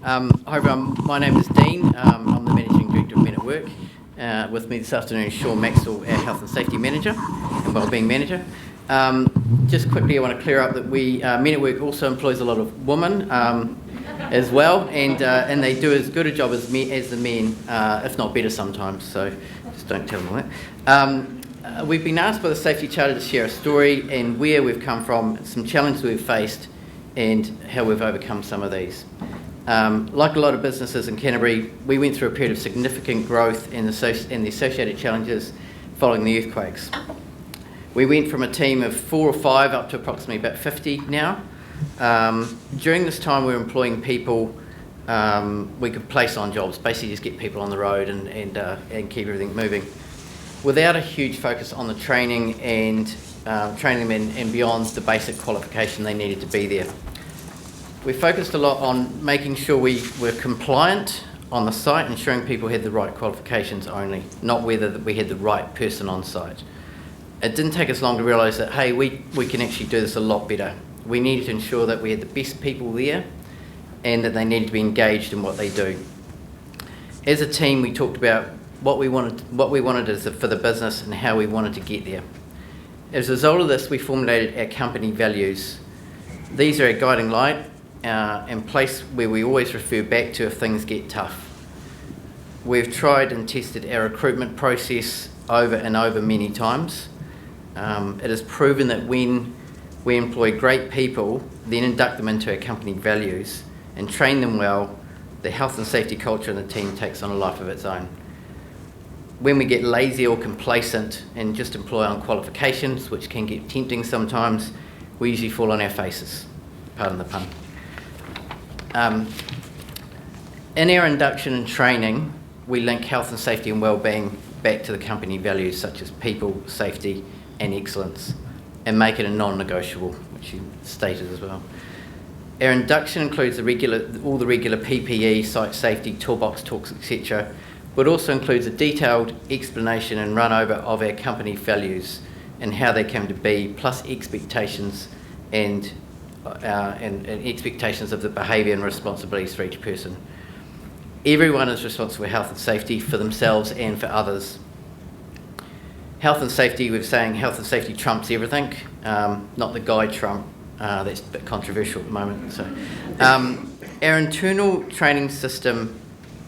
Hi everyone, my name is Dean. I'm the Managing Director of Men at Work. With me this afternoon is Shaun, Maxwell, our Health and Safety Manager and Wellbeing Manager. Just quickly, I want to clear up that Men at Work also employs a lot of women as well, and they do as good a job as the men, if not better sometimes, so just don't tell them that. We've been asked by the Safety Charter to share a story and where we've come from, some challenges we've faced, and how we've overcome some of these. Like a lot of businesses in Canterbury, we went through a period of significant growth and the associated challenges following the earthquakes. We went from a team of 4 or 5 up to approximately about 50 now. During this time we were employing people we could place on jobs, basically just get people on the road and keep everything moving, without a huge focus on the training and training them and beyond the basic qualification they needed to be there. We focused a lot on making sure we were compliant on the site, ensuring people had the right qualifications only, not whether we had the right person on site. It didn't take us long to realise that, hey, we can actually do this a lot better. We needed to ensure that we had the best people there and that they needed to be engaged in what they do. As a team, we talked about what we wanted for the business and how we wanted to get there. As a result of this, we formulated our company values. These are our guiding light and place where we always refer back to if things get tough. We've tried and tested our recruitment process over and over many times. It has proven that when we employ great people, then induct them into our company values and train them well, the health and safety culture in the team takes on a life of its own. When we get lazy or complacent and just employ on qualifications, which can get tempting sometimes, we usually fall on our faces, pardon the pun. In our induction and training, we link health and safety and wellbeing back to the company values such as people, safety and excellence, and make it a non-negotiable, which you stated as well. Our induction includes all the regular PPE, site safety, toolbox talks, etc., but also includes a detailed explanation and run over of our company values and how they came to be, plus expectations and expectations of the behaviour and responsibilities for each person. Everyone is responsible for health and safety for themselves and for others. Health and safety, we're saying health and safety trumps everything, not the guy Trump. That's a bit controversial at the moment. So, our internal training system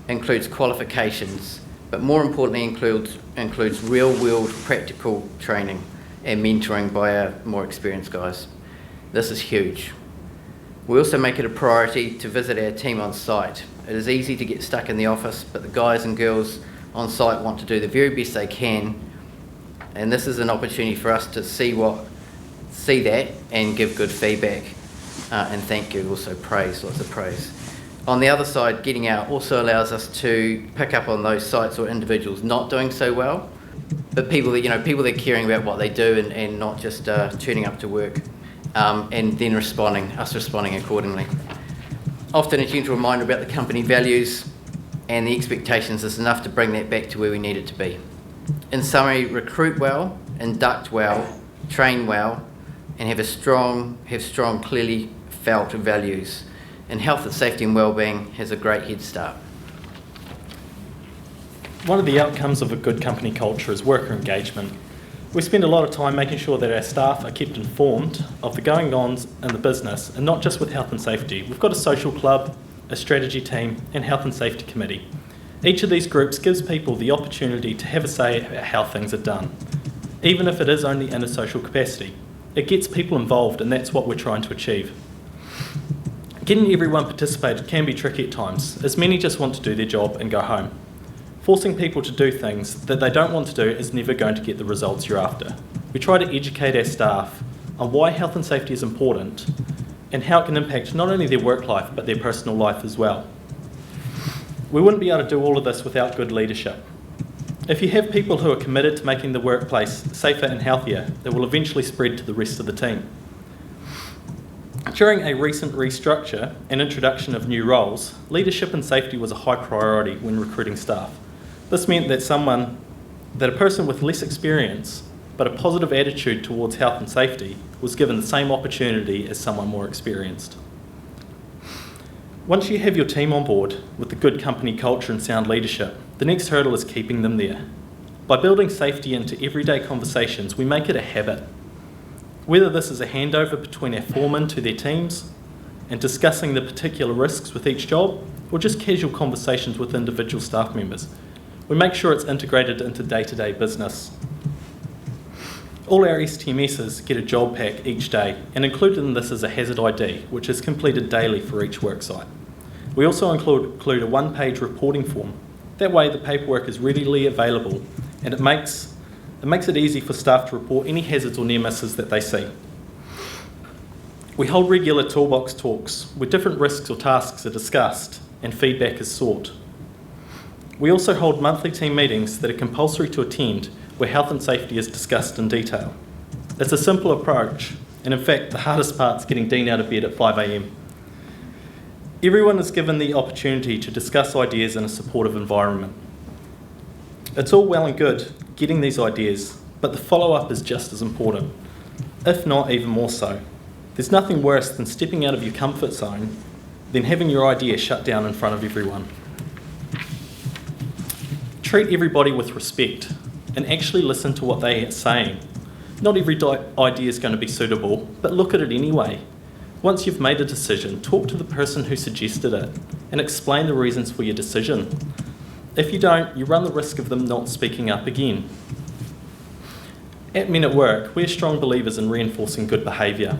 includes qualifications, but more importantly includes real-world practical training and mentoring by our more experienced guys. This is huge. We also make it a priority to visit our team on site. It is easy to get stuck in the office, but the guys and girls on site want to do the very best they can, and this is an opportunity for us to see that and give good feedback and thank you, also praise, lots of praise. On the other side, getting out also allows us to pick up on those sites or individuals not doing so well, but people that are caring about what they do and not just turning up to work. And then responding accordingly. Often a gentle reminder about the company values and the expectations is enough to bring that back to where we need it to be. In summary, recruit well, induct well, train well, and have strong, clearly felt values. And health and safety and wellbeing has a great head start. One of the outcomes of a good company culture is worker engagement. We spend a lot of time making sure that our staff are kept informed of the going-ons in the business, and not just with health and safety. We've got a social club, a strategy team, and health and safety committee. Each of these groups gives people the opportunity to have a say about how things are done, even if it is only in a social capacity. It gets people involved, and that's what we're trying to achieve. Getting everyone participated can be tricky at times, as many just want to do their job and go home. Forcing people to do things that they don't want to do is never going to get the results you're after. We try to educate our staff on why health and safety is important and how it can impact not only their work life but their personal life as well. We wouldn't be able to do all of this without good leadership. If you have people who are committed to making the workplace safer and healthier, it will eventually spread to the rest of the team. During a recent restructure and introduction of new roles, leadership and safety was a high priority when recruiting staff. This meant that a person with less experience but a positive attitude towards health and safety was given the same opportunity as someone more experienced. Once you have your team on board with the good company culture and sound leadership, the next hurdle is keeping them there. By building safety into everyday conversations, we make it a habit. Whether this is a handover between our foremen to their teams and discussing the particular risks with each job, or just casual conversations with individual staff members, we make sure it's integrated into day-to-day business. All our STMSs get a job pack each day, and included in this is a hazard ID, which is completed daily for each worksite. We also include a one-page reporting form. That way the paperwork is readily available, and it makes it easy for staff to report any hazards or near misses that they see. We hold regular toolbox talks where different risks or tasks are discussed and feedback is sought. We also hold monthly team meetings that are compulsory to attend, where health and safety is discussed in detail. It's a simple approach, and in fact the hardest part is getting Dean out of bed at 5 a.m. Everyone is given the opportunity to discuss ideas in a supportive environment. It's all well and good getting these ideas, but the follow-up is just as important, if not even more so. There's nothing worse than stepping out of your comfort zone than having your idea shut down in front of everyone. Treat everybody with respect and actually listen to what they are saying. Not every idea is going to be suitable, but look at it anyway. Once you've made a decision, talk to the person who suggested it and explain the reasons for your decision. If you don't, you run the risk of them not speaking up again. At Men at Work, we're strong believers in reinforcing good behaviour.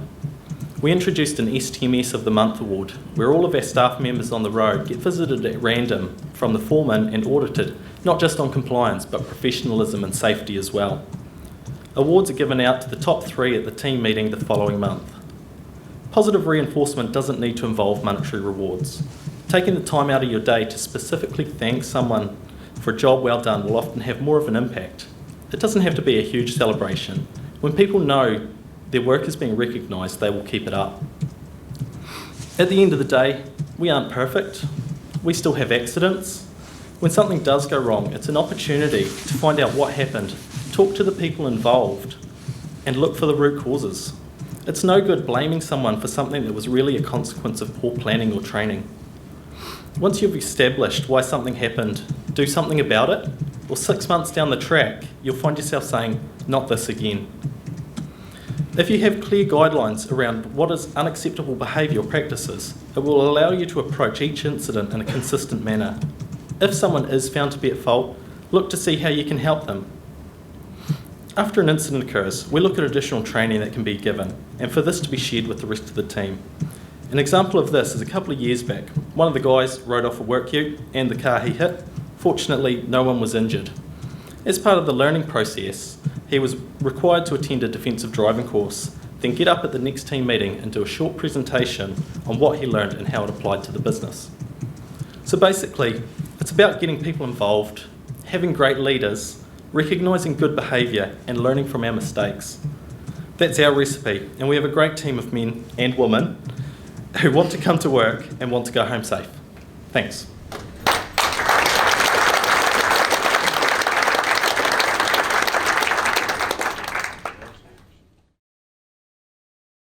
We introduced an STMS of the Month award, where all of our staff members on the road get visited at random from the foreman and audited, not just on compliance, but professionalism and safety as well. Awards are given out to the top 3 at the team meeting the following month. Positive reinforcement doesn't need to involve monetary rewards. Taking the time out of your day to specifically thank someone for a job well done will often have more of an impact. It doesn't have to be a huge celebration. When people know their work is being recognised, they will keep it up. At the end of the day, we aren't perfect. We still have accidents. When something does go wrong, it's an opportunity to find out what happened, talk to the people involved, and look for the root causes. It's no good blaming someone for something that was really a consequence of poor planning or training. Once you've established why something happened, do something about it, or 6 months down the track, you'll find yourself saying, "Not this again." If you have clear guidelines around what is unacceptable behaviour or practices, it will allow you to approach each incident in a consistent manner. If someone is found to be at fault, look to see how you can help them. After an incident occurs, we look at additional training that can be given, and for this to be shared with the rest of the team. An example of this is a couple of years back. One of the guys rode off a work ute and the car he hit. Fortunately, no one was injured. As part of the learning process, he was required to attend a defensive driving course, then get up at the next team meeting and do a short presentation on what he learned and how it applied to the business. So basically, it's about getting people involved, having great leaders, recognising good behaviour and learning from our mistakes. That's our recipe, and we have a great team of men and women who want to come to work and want to go home safe. Thanks.